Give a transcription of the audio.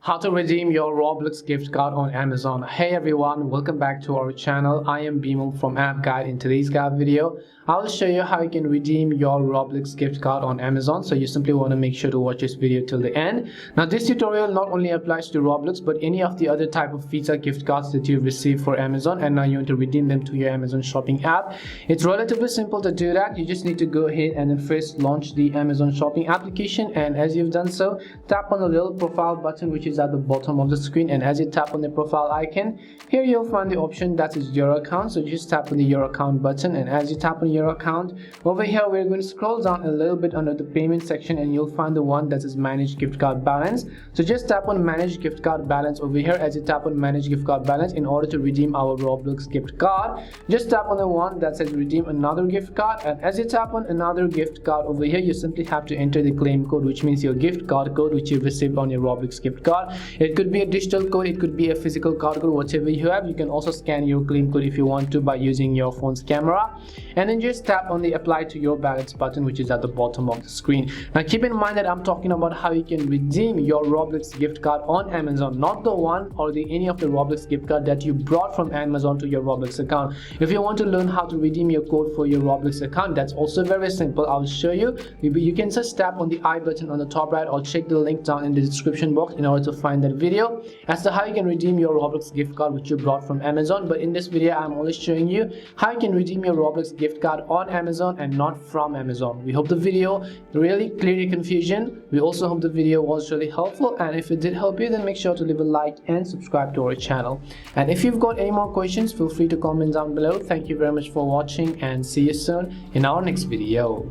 How to redeem your Roblox gift card on Amazon. Hey everyone, welcome back to our channel. I am Bimal from App Guide. In today's guide video, I will show you how you can redeem your Roblox gift card on Amazon. So you simply want to make sure to watch this video till the end. Now this tutorial not only applies to Roblox but any of the other type of Visa gift cards that you've received for Amazon and now you want to redeem them to your Amazon shopping app. It's relatively simple to do that. You just need to go ahead and then first launch the Amazon shopping application, and as you've done so, tap on the little profile button which is at the bottom of the screen, and as you tap on the profile icon, here you'll find the option that is your account. So just tap on the your account button, and as you tap on your account, over here we're going to scroll down a little bit under the payment section and you'll find the one that is manage gift card balance. So just tap on manage gift card balance over here. As you tap on manage gift card balance, in order to redeem our Roblox gift card, just tap on the one that says redeem another gift card, and as you tap on another gift card over here, you simply have to enter the claim code, which means your gift card code which you received on your Roblox gift card. It could be a digital code, it could be a physical card code, whatever you have. You can also scan your claim code if you want to by using your phone's camera, and then just tap on the apply to your balance button which is at the bottom of the screen. Now keep in mind that I'm talking about how you can redeem your Roblox gift card on Amazon, not the one or any of the Roblox gift card that you brought from Amazon to your Roblox account. If you want to learn how to redeem your code for your Roblox account, that's also very simple. I'll show you. You can just tap on the I button on the top right or check the link down in the description box in order to find that video as to how you can redeem your Roblox gift card which you brought from Amazon. But in this video I'm only showing you how you can redeem your Roblox gift card on Amazon and not from Amazon. We hope the video really cleared your confusion. We also hope the video was really helpful, and if it did help you, then make sure to leave a like and subscribe to our channel. And if you've got any more questions, feel free to comment down below. Thank you very much for watching and see you soon in our next video.